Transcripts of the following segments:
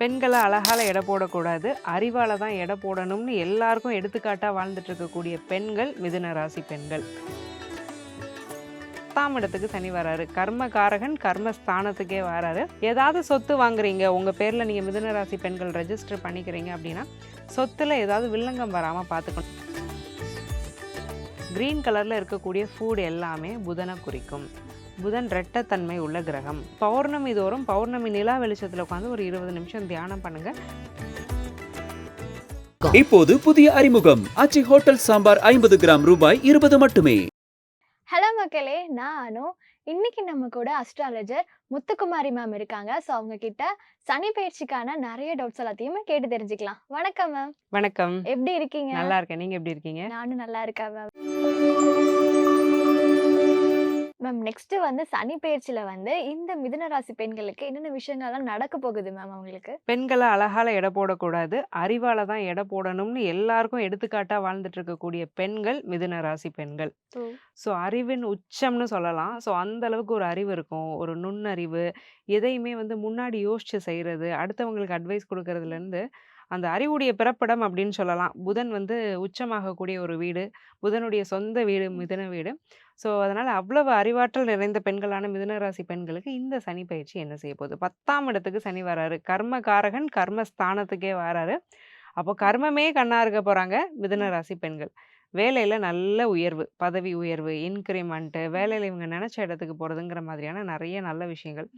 பெண்கள அழகால எடை போடக்கூடாது. அறிவால தான் எடை போடணும்னு எல்லாருக்கும் எடுத்துக்காட்டா வாழ்ந்துட்டு இருக்கக்கூடிய பெண்கள் மிதுன ராசி பெண்கள். 10ஆம் இடத்துக்கு சனி வராரு. கர்மகாரகன் கர்மஸ்தானத்துக்கே வராரு. ஏதாவது சொத்து வாங்குறீங்க, உங்க பேர்ல நீங்க மிதுன ராசி பெண்கள் ரெஜிஸ்டர் பண்ணிக்கிறீங்க அப்படின்னா, சொத்துல ஏதாவது வில்லங்கம் வராம பார்த்துக்கணும். கிரீன் கலர்ல இருக்கக்கூடிய ஃபுட் எல்லாமே புதனை குறிக்கும். புதன் ரெட்டத்தன்மை உள்ள கிரகம். பௌர்ணமி தோறும் பௌர்ணமி நிலா வெளிச்சத்துல உட்காந்து ஒரு 20 நிமிஷம் தியானம் பண்ணுங்க. இப்போது புதிய அறிமுகம் ஆச்சி ஹோட்டல் சாம்பார் 50 கிராம் ரூபாய் 20 மட்டுமே. ஹலோ மக்களே, நான் அனு. இன்னைக்கு நம்ம கூட அஸ்ட்ராலஜர் முத்துக்குமாரி மேம் இருக்காங்க. ஸோ அவங்க கிட்ட சனி பயிற்சிக்கான நிறைய டவுட்ஸ் எல்லாத்தையுமே கேட்டு தெரிஞ்சுக்கலாம். வணக்கம் மேம். வணக்கம். எப்படி இருக்கீங்க? நல்லா இருக்கேன். நீங்க எப்படி இருக்கீங்க? நானும் நல்லா இருக்கேன் மேம். மேம் நெக்ஸ்ட் சனி பயிற்சியில இந்த மிதுன ராசி பெண்களுக்கு என்னென்ன விஷயங்கள்லாம் நடக்க போகுது மேம் அவங்களுக்கு? பெண்கள அழகால எடை போடக்கூடாது. அறிவால தான் எடை போடணும்னு எல்லாருக்கும் எடுத்துக்காட்டா வாழ்ந்துட்டு இருக்கக்கூடிய பெண்கள் மிதுன ராசி பெண்கள். ஸோ அறிவின் உச்சம்னு சொல்லலாம். ஸோ அந்த அளவுக்கு ஒரு அறிவு இருக்கும். ஒரு நுண்ணறிவு. எதையுமே முன்னாடி யோசிச்சு செய்றது, அடுத்தவங்களுக்கு அட்வைஸ் குடுக்கறதுலேருந்து அந்த அறிவுடைய பிறப்பிடம் அப்படின்னு சொல்லலாம். புதன் உச்சமாகக்கூடிய ஒரு வீடு. புதனுடைய சொந்த வீடு மிதுன வீடு. ஸோ அதனால அவ்வளவு அறிவாற்றல் நிறைந்த பெண்களான மிதுன ராசி பெண்களுக்கு இந்த சனி பயிற்சி என்ன செய்ய போகுது? 10ஆம் இடத்துக்கு சனி வராரு. கர்மகாரகன் கர்மஸ்தானத்துக்கே வராரு. அப்போ கர்மமே கண்ணா இருக்க போறாங்க மிதுன ராசி பெண்கள். வேலையில நல்ல உயர்வு, பதவி உயர்வு, இன்கிரிமெண்ட், வேலையில இவங்க நினைச்ச இடத்துக்கு போறதுங்கிற மாதிரியான நிறைய நல்ல விஷயங்கள்.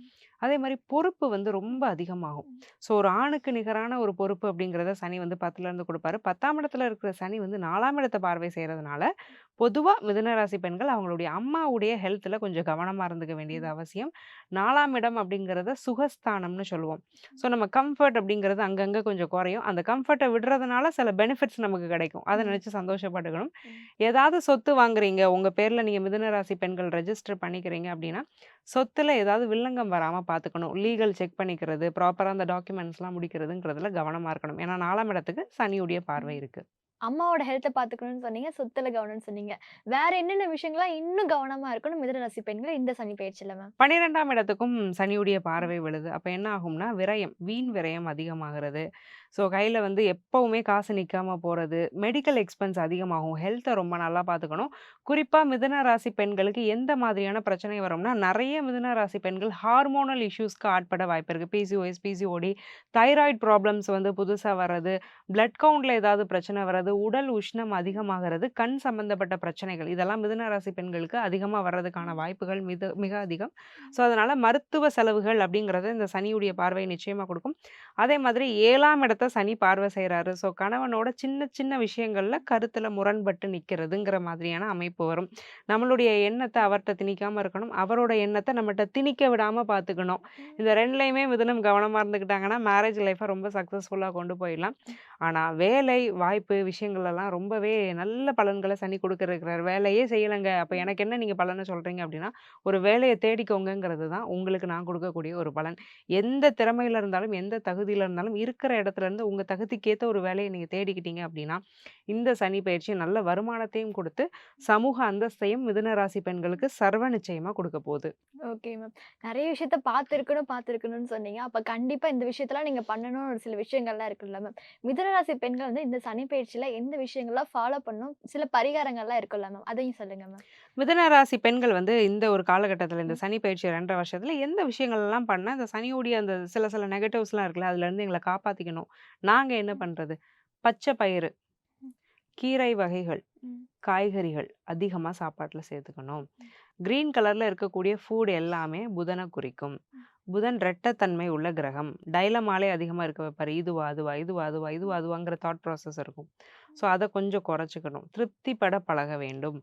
அதே மாரி பொறுப்பு ரொம்ப அதிகமாகும். ஸோ ஒரு ஆணுக்கு நிகரான ஒரு பொறுப்பு அப்படிங்கிறத சனி 10ல இருந்து குடுப்பாரு. 10ஆம் இடத்துல இருக்கிற சனி 4ஆம் இடத்த பார்வை செய்றதுனால, பொதுவா மிதுன ராசி பெண்கள் அவங்களுடைய அம்மாவுடைய ஹெல்த்ல கொஞ்சம் கவனமா இருந்துக்க வேண்டியது அவசியம். 4ஆம் இடம் அப்படிங்கிறத சுகஸ்தானம்னு சொல்லுவோம். ஸோ நம்ம கம்ஃபர்ட் அப்படிங்கிறது அங்கங்க கொஞ்சம் குறையும். அந்த கம்ஃபர்ட்ட விடுறதுனால சில பெனிஃபிட்ஸ் நமக்கு கிடைக்கும். அத நினைச்சு சந்தோஷப்பட்டுக்கணும். ஏதாவது சொத்து வாங்குறீங்க, உங்க பேர்ல நீங்க மிதுன ராசி பெண்கள் ரெஜிஸ்டர் பண்ணிக்கிறீங்க அப்படின்னா, சொத்துல ஏதாவது வில்லங்கம் வராம பார்த்துக்கணும். லீகல் செக் பண்ணிக்கிறது, ப்ராப்பரா அந்த டாக்குமெண்ட்ஸ்லாம் முடிக்கிறதுங்கிறதுல கவனமா இருக்கணும். ஏன்னா 4ஆம் இடத்துக்கு சனியுடைய பார்வை இருக்கு. அம்மாவோட ஹெல்த்த பாத்துக்கணும்னு சொன்னீங்க, சொத்துல கவனம்னு சொன்னீங்க. வேற என்னென்ன விஷயங்கள்லாம் இன்னும் கவனமா இருக்கணும் மிதுன ராசி பெண்கள் இந்த சனி பயிற்சியில மேம்? 12ஆம் இடத்துக்கும் சனியுடைய பார்வை விழுது. அப்ப என்ன ஆகும்னா, விரயம், வீண் விரயம் அதிகமாகிறது. ஸோ கையில எப்பவுமே காசு நிக்காம போறது, மெடிக்கல் எக்ஸ்பென்ஸ் அதிகமாகும். ஹெல்த்த ரொம்ப நல்லா பார்த்துக்கணும். குறிப்பா மிதுன ராசி பெண்களுக்கு எந்த மாதிரியான பிரச்சனை வரும்னா, நெறைய மிதுன ராசி பெண்கள் ஹார்மோனல் இஷ்யூஸ்க்கு ஆட்பட வாய்ப்பு இருக்கு. பிசிஓஎஸ், பிசிஓடி, தைராய்டு ப்ராப்ளம்ஸ் புதுசா வர்றது, பிளட் கவுண்ட்ல ஏதாவது பிரச்சனை வர்றது, உடல் உஷ்ணம் அதிகமாகிறது, கண் சம்பந்தப்பட்ட பிரச்சனைகள் இதெல்லாம் மிதுன ராசி பெண்களுக்கு அதிகமா வர்றதுக்கான வாய்ப்புகள் மிக அதிகம். ஸோ அதனால மருத்துவ செலவுகள் அப்படிங்கிறத இந்த சனியுடைய பார்வை நிச்சயமா குடுக்கும். அதே மாதிரி 7ஆம் இடத்த சனி பார்வை செய்றாரு. ஸோ கணவனோட சின்ன சின்ன விஷயங்கள்ல கருத்துல முரண்பட்டு நிக்கிறதுங்கிற மாதிரியான அமைப்பு வரும். நம்மளுடைய எண்ணத்த அவர்ட்ட திணிக்காம இருக்கணும். அவரோட எண்ணத்த நம்மட்ட திணிக்க விடாம பார்த்துக்கணும். இந்த 2லயுமே மிதுனம் கவனமா இருந்துக்கிட்டாங்கன்னா, மேரேஜ் லைஃப்ப ரொம்ப சக்சஸ்ஃபுல்லா கொண்டு போயிடலாம். ஆனா வேலை, வாய்ப்பு விஷயங்கள் எல்லாம் ரொம்பவே நல்ல பலன்கள சனி குடுக்க இருக்கிறார். வேலையே செய்யலங்க. அப்ப எனக்கு என்ன நீங்க பலன சொல்றீங்க அப்படின்னா, ஒரு வேலைய தேடிக்கோங்கங்கிறது தான் உங்களுக்கு நான் குடுக்கக்கூடிய ஒரு பலன். எந்த திறமையில இருந்தாலும், எந்த தகுதியில இருந்தாலும், இருக்கிற இடத்துல இருந்து உங்க தகுதிக்கேத்த ஒரு வேலைய நீங்க தேடிக்கிட்டீங்க அப்படின்னா, இந்த சனி பயிற்சி நல்ல வருமானத்தையும் குடுத்து, சமூக அந்தஸ்தையும் மிதுன ராசி பெண்களுக்கு சர்வ நிச்சயமா குடுக்க போது. Okay ma'am. நெறைய விஷயத்த பார்த்திருக்கணும்னு சொன்னீங்க. அப்ப கண்டிப்பா இந்த விஷயத்தலாம் நீங்க பண்ணணும்னு ஒரு சில விஷயங்கள்லாம் இருக்குல்ல மேம். மிதுன ராசி பெண்கள் இந்த சனி பயிற்சியில எந்த விஷயங்கள்லாம் ஃபாலோ பண்ணணும்? சில பரிகாரங்கள்லாம் இருக்குல்ல மேம். அதையும் சொல்லுங்க மேம். மிதுன ராசி பெண்கள் இந்த ஒரு காலகட்டத்தில இந்த சனி பயிற்சி 2 1/2 வருஷத்துல எந்த விஷயங்கள்லாம் பண்ணா, இந்த சனியுடைய அந்த சில சில நெகட்டிவ்ஸ்லாம் இருக்குல்ல, அதுலருந்து எங்கள காப்பாத்திக்கணும். நாங்க என்ன பண்றது? பச்சை பயிறு, ம். கீரை வகைகள், ம். காய்கறிகள் அதிகமா சாப்பாட்டுல சேர்த்துக்கணும். கிரீன் கலர்ல இருக்கக்கூடிய ஃபுட் எல்லாமே புதன குறிக்கும். புதன் ரெட்டத்தன்மை உள்ள கிரகம். டைலமாலே அதிகமா இருக்க வைப்பாரு. இதுவா? அதுவா? இதுவா? அதுவா? இதுவா? அதுவாங்கிற தாட் ப்ராசஸ் இருக்கும். ஸோ அத கொஞ்சம் குறைச்சுக்கணும். திருப்திப்பட பழக வேண்டும்.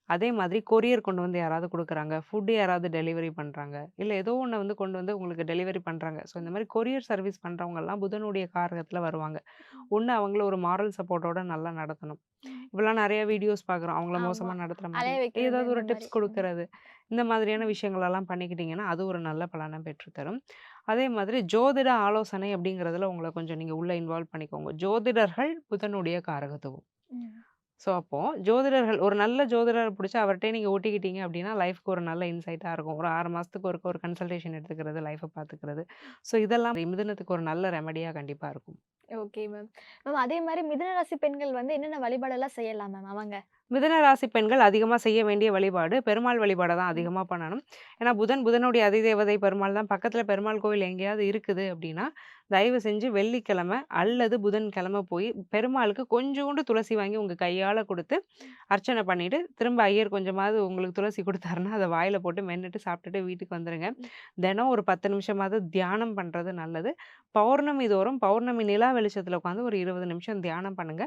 அதே மாதிரி கொரியர் கொண்டு யாராவது குடுக்குறாங்க. ஃபுட் யாராவது டெலிவரி பண்றாங்க. இல்ல ஏதோ ஒண்ண கொண்டு உங்களுக்கு டெலிவரி பண்றாங்க. ஸோ இந்த மாரி கொரியர் சர்வீஸ் பண்றவங்கலாம் புதனுடைய காரகத்துல வருவாங்க. ஒண்ணு அவங்கள ஒரு மாரல் சப்போர்ட்டோட நல்லா நடத்தணும். இப்பலாம் நெறைய வீடியோஸ் பார்க்குறோம். அவங்கள ஆமா. மோசமா நடத்துற மாரி. அலைய வைக்கிறது ஏதாவது ஒரு இந்த மாரி. டிப்ஸ் குடுக்குறது. இந்த மாதிரியான விஷயங்கள் எல்லாம் பண்ணிக்கிட்டீங்கன்னா, அது ஒரு நல்ல பலன பெற்று தரும். அதே மாதிரி ஜோதிட ஆலோசனை அப்படிங்கிறதுல உங்கள கொஞ்சம் நீங்க உள்ள இன்வால்வ் பண்ணிக்கோங்க. ஜோதிடர்கள் புதனுடைய காரகத்துவம். ம். ஸோ அப்போ ஜோதிடர்கள் ஒரு நல்ல ஜோதிடரை பிடிச்சி அவர்கிட்டயே நீங்க ஒட்டிக்கிட்டீங்க அப்படின்னா, லைஃப்க்கு ஒரு நல்ல இன்சைட்டா இருக்கும். ஒரு 6 மாசத்துக்கு ஒருக்க ஒரு கன்சல்டேஷன் எடுத்துக்கிறது, லைஃப்ப பார்த்துக்கிறது. ஸோ இதெல்லாம் மிதுனத்துக்கு ஒரு நல்ல ரெமடியா கண்டிப்பா இருக்கும். Okay ma'am. மேம் அதே மாரி மிதுன ராசி பெண்கள் வந்து என்னென்ன வழிபாடெல்லாம் செய்யலாம் மேம் அவங்க? மிதுன ராசி பெண்கள் அதிகமா செய்ய வேண்டிய வழிபாடு, பெருமாள் வழிபாட தான் அதிகமா பண்ணணும். ஏன்னா புதனுடைய அதிதேவதை பெருமாள் தான். பக்கத்துல பெருமாள் கோவில் எங்கேயாவது இருக்குது அப்படின்னா, தயவு செஞ்சு வெள்ளிக்கிழமை அல்லது புதன்கிழமை போய் பெருமாளுக்கு கொஞ்சூண்டு துளசி வாங்கி உங்க கையால குடுத்து, அர்ச்சனை பண்ணிட்டு, திரும்ப ஐயர் கொஞ்சமாவது உங்களுக்கு துளசி குடுத்தாருன்னா, அத வாயில போட்டு மென்னுட்டு சாப்பிட்டுட்டு வீட்டுக்கு வந்துருங்க. தினம் ஒரு 10 நிமிஷமாவது தியானம் பண்றது நல்லது. பௌர்ணமி தோறும் பௌர்ணமி நிலா வெளிச்சத்துல உட்காந்து ஒரு 20 நிமிஷம் தியானம் பண்ணுங்க.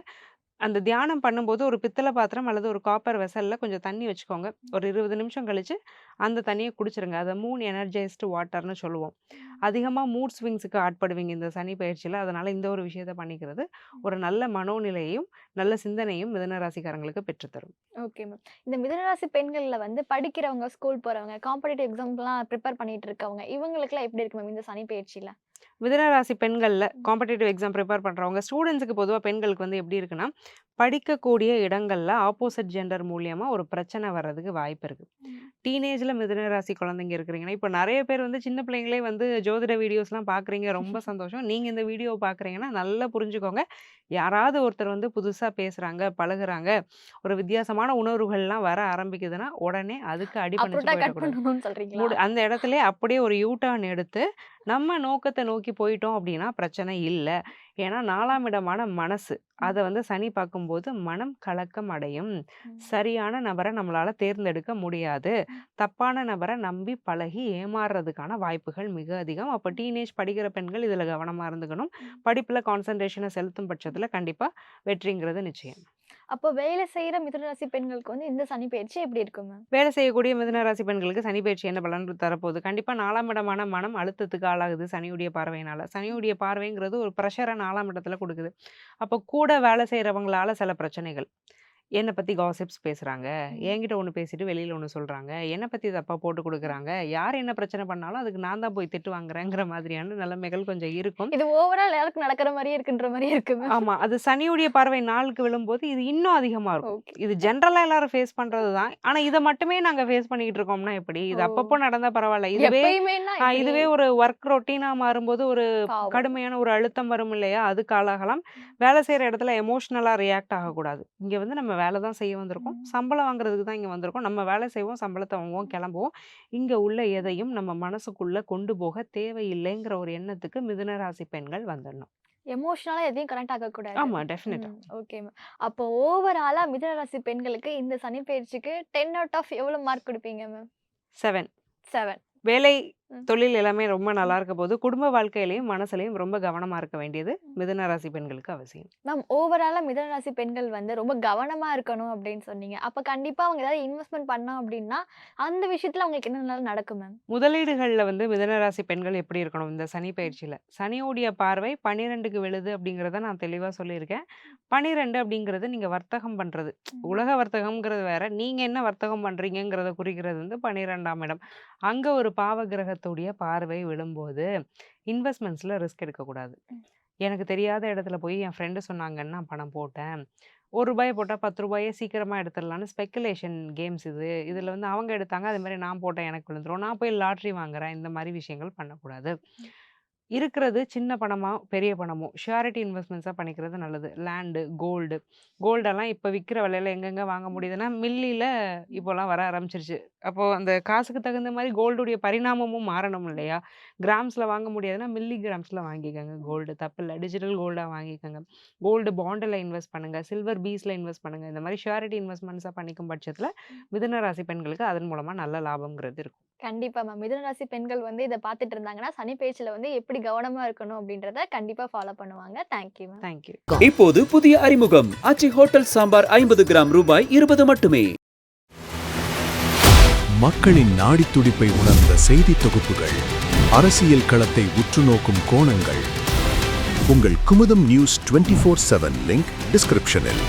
அந்த தியானம் பண்ணும்போது ஒரு பித்தள பாத்திரம் அல்லது ஒரு காப்பர் வெசல்ல கொஞ்சம் தண்ணி வச்சுக்கோங்க. ஒரு 20 நிமிஷம் கழிச்சு அந்த தண்ணிய குடிச்சிருங்க. அத மூன் எனர்ஜைஸ்டு வாட்டர்ன்னு சொல்லுவோம். அதிகமா மூட் ஸ்விங்ஸுக்கு ஆட்படுவீங்க இந்த சனி பயிற்சியில. அதனால இந்த ஒரு விஷயத்த பண்ணிக்கிறது, ஒரு நல்ல மனோநிலையையும், நல்ல சிந்தனையும் மிதுன ராசிக்காரங்களுக்கு பெற்றுத்தரும். Okay ma'am. இந்த மிதுன ராசி பெண்கள்ல வந்து படிக்கிறவங்க, ஸ்கூல் போறவங்க, காம்படிட்டிவ் எக்ஸாம்க்குலாம் ப்ரிப்பேர் பண்ணிட்டு இருக்கவங்க, இவங்களுக்குலாம் எப்படி இருக்கு மேம் இந்த சனி பயிற்சியில? மிதுன ராசி பெண்கள்ல காம்படிட்டிவ் எக்ஸாம் ப்ரிப்பேர் பண்றவங்க, ஸ்டூடண்ட்ஸ்க்கு பொதுவா பெண்களுக்கு வந்து எப்படி இருக்குன்னா, படிக்கக்கூடிய இடங்கள்ல ஆப்போசிட் ஜெண்டர் மூலியமா ஒரு பிரச்சனை வர்றதுக்கு வாய்ப்பு இருக்கு. டீனேஜ்ல மிதுன ராசி குழந்தைங்க இருக்கிறீங்கன்னா, இப்ப நெறைய பேர் வந்து சின்ன பிள்ளைங்களே வந்து ஜோதிட வீடியோஸ்லாம் பார்க்குறீங்க. ரொம்ப சந்தோஷம். நீங்க இந்த வீடியோ பார்க்குறீங்கன்னா, நல்லா புரிஞ்சுக்கோங்க. யாராவது ஒருத்தர் வந்து புதுசா பேசுறாங்க, பழகுறாங்க, ஒரு வித்தியாசமான உணர்வுகள்லாம் வர ஆரம்பிக்குதுன்னா, உடனே அதுக்கு அடிபணிச்சு அப்புறம் கட் போயிடக்கூடாது. பண்ணணும்னு சொல்றீங்களா? அந்த இடத்திலேயே அப்படியே ஒரு யூ டர்ன் எடுத்து, நம்ம நோக்கத்த நோக்கி போயிட்டோம் அப்படின்னா பிரச்சனை இல்ல. ஏன்னா 4ஆம் இடமான மனசு. அத வந்து சனி பார்க்கும்போது மனம் கலக்கம் அடையும். ம். சரியான நபர நம்மளால தேர்ந்தெடுக்க முடியாது. தப்பான நபர நம்பி பழகி ஏமாறுறதுக்கான வாய்ப்புகள் மிக அதிகம். அப்ப டீனேஜ் படிக்கிற பெண்கள் இதுல கவனமா இருந்துக்கணும். படிப்புல கான்சன்ட்ரேஷன செலுத்தும் பட்சத்துல கண்டிப்பா வெற்றிங்கிறது நிச்சயம். அப்போ வேலை செய்யற மிதுன ராசி பெண்களுக்கு வந்து இந்த சனி பயிற்சி எப்படி இருக்கும் மேம்? வேலை செய்யக்கூடிய மிதுன ராசி பெண்களுக்கு சனி பயிற்சி என்ன பலன் தரப்போகுது? கண்டிப்பா 4ஆம் இடமான மனம் அழுத்தத்துக்கு ஆளாகுது சனியுடைய பார்வையினால. சனியுடைய பார்வைங்கிறது ஒரு பிரஷர 4ஆம் இடத்துல குடுக்குது. அப்போ கூட வேலை செய்றவங்களால சில பிரச்சனைகள். என்ன பத்தி காசிப்ஸ் பேசுறாங்க. என்கிட்ட ஒண்ணு பேசிட்டு வெளியில ஒண்ணு சொல்றாங்க. என்ன பத்தி தப்பா போட்டு குடுக்குறாங்க. யார் என்ன பிரச்சனை பண்ணாலும் அதுக்கு நான் தான் போய் திட்டு வாங்குறேங்கிற மாதிரியான நிலைமைகள் கொஞ்சம் இருக்கும். இது ஓவரால் எல்லாருக்கும் நடக்கிற மாரியே இருக்குன்ற மாரியே இருக்கு மேம். ஆமா. அது சனியுடைய பார்வை நாளுக்கு விழும்போது இது இன்னும் அதிகமா இருக்கும். ஓகே. இது ஜெனரலா எல்லாரும் ஃபேஸ் பண்றது தான். ஆனா இத மட்டுமே நாங்க ஃபேஸ் பண்ணிக்கிட்டு இருக்கோம்னா எப்படி? இது ஓ. அப்பப்போ நடந்தா பரவால்ல. இதுவே எப்பயுமேன்னா எப்படி? இதுவே ஒரு வொர்க் ரொட்டீனா மாறும்போது ஒரு பாவம். கடுமையான ஒரு அழுத்தம் வரும் இல்லையா? அதுக்கு ஆளாகலாம். வேலை செய்ற இடத்துல எமோஷனலா ரியாக்ட் ஆகக்கூடாது. இங்க வந்து நம்ம வேலை தான் செய்ய வந்திருக்கோம். சம்பளம் வாங்குறதுக்கு தான் இங்க வந்திருக்கோம். நம்ம வேலை செய்வோம், சம்பளத்த வாங்குவோம், கிளம்புவோம். இங்க உள்ள எதையும் நம்ம மனசுக்குள்ள கொண்டு போக தேவையில்லைங்கிற ஒரு எண்ணத்துக்கு மிதுன ராசி பெண்கள் வந்துடணும். எமோஷனலா எதையும் கனெக்ட் ஆகக்கூடாது. ஆமா, டெஃபினட்டா. Okay ma'am. அப்போ ஓவராலா மிதுன ராசி பெண்களுக்கு இந்த சனி பயிற்சிக்கு 10 அவுட் ஆஃப் எவ்வளவு மார்க் குடுப்பீங்க மேம்? 7. 7. வேலை, ம். தொழில் எல்லாமே ரொம்ப நல்லா இருக்க போது, குடும்ப வாழ்க்கையிலயும், மனசுலயும் ரொம்ப கவனமா இருக்க வேண்டியது மிதுன ராசி பெண்களுக்கு அவசியம். மேம் ஓவராலா மிதுன ராசி பெண்கள் வந்து ரொம்ப கவனமா இருக்கணும் அப்படின்னு சொன்னீங்க. அப்ப கண்டிப்பா அவங்க ஏதாவது இன்வெஸ்ட்மென்ட் பண்ணோம் அப்படின்னா, அந்த விஷயத்துல அவங்களுக்கு என்னென்னலாம் நடக்கும் மேம்? முதலீடுகள்ல வந்து மிதுன ராசி பெண்கள் எப்படி இருக்கணும் இந்த சனி பயிற்சியில? சனியுடைய பார்வை 12க்கு விழுது அப்படிங்கிறத நான் தெளிவா சொல்லியிருக்கேன். 12 அப்படிங்கிறது நீங்க வர்த்தகம் பண்றது. உலக வர்த்தகம்ங்கிறது வேற. நீங்க என்ன வர்த்தகம் பண்றீங்கங்கிறத குறிக்கிறது வந்து 12ஆம் இடம். அங்க ஒரு பாவ கிரகத்துடைய பார்வை விழும்போது, இன்வெஸ்ட்மெண்ட்ஸ்ல ரிஸ்க் எடுக்கக்கூடாது. எனக்கு தெரியாத இடத்துல போய் என் ஃப்ரெண்டு சொன்னாங்கன்னு நான் பணம் போட்டேன். ரூ. 1 போட்டா ரூ. 10 சீக்கிரமா எடுத்துடலான்னு ஸ்பெக்குலேஷன் கேம்ஸ் இது. இதுல வந்து அவங்க எடுத்தாங்க. அதே மாரி நான் போட்டேன் எனக்கு விழுந்துரும். நான் போய் லாட்டரி வாங்குறேன். இந்த மாரி விஷயங்கள் பண்ணக்கூடாது. இருக்கிறது சின்ன பணமா, பெரிய பணமோ ஷூரிட்டி இன்வெஸ்ட்மெண்ட்ஸா பண்ணிக்கிறது நல்லது. லேண்டு, கோல்டெல்லாம் இப்ப விக்கிற விலையில எங்கெங்க வாங்க முடியுதுன்னா, மில்லில இப்போலாம் வர ஆரம்பிச்சிருச்சு. அப்போ அந்த காசுக்கு தகுந்த மாரி கோல்டுடைய பரிணாமமும் மாறணும் இல்லையா? கிராம்ஸ்ல வாங்க முடியாதுன்னா, மில்லி கிராம்ஸ்ல வாங்கிக்கங்க கோல்டு. தப்பில்ல. டிஜிட்டல் கோல்டா வாங்கிக்கங்க. கோல்டு பாண்டுல இன்வெஸ்ட் பண்ணுங்க. சில்வர் பீஸ்ல இன்வெஸ்ட் பண்ணுங்க. இந்த மாரி ஷூரிட்டி இன்வெஸ்ட்மெண்ட்ஸா பண்ணிக்கும் பட்சத்துல, மிதுன ராசி பெண்களுக்கு அதன் மூலமா நல்ல லாபம்ங்கிறது இருக்கும். கண்டிப்பா மேம். மிதுன ராசி பெண்கள் வந்து இத பார்த்துட்டு இருந்தாங்கன்னா, சனி பயிற்சியில வந்து எப்படி கவனமா இருக்கணும் அப்படின்றத கண்டிப்பா ஃபாலோ பண்ணுவாங்க. Thank you ma'am. Thank you. இப்போது புதிய அறிமுகம் ஆச்சி ஹோட்டல் சாம்பார் 50 கிராம் ரூபாய் 20 மட்டுமே. மக்களின் நாடித் துடிப்பை உணர்ந்த செய்தி தொகுப்புகள், அரசியல் களத்தை உற்று நோக்கும் கோணங்கள். உங்கள் குமுதம் நியூஸ் 24/7 லிங்க் டிஸ்கிரிப்ஷனில்.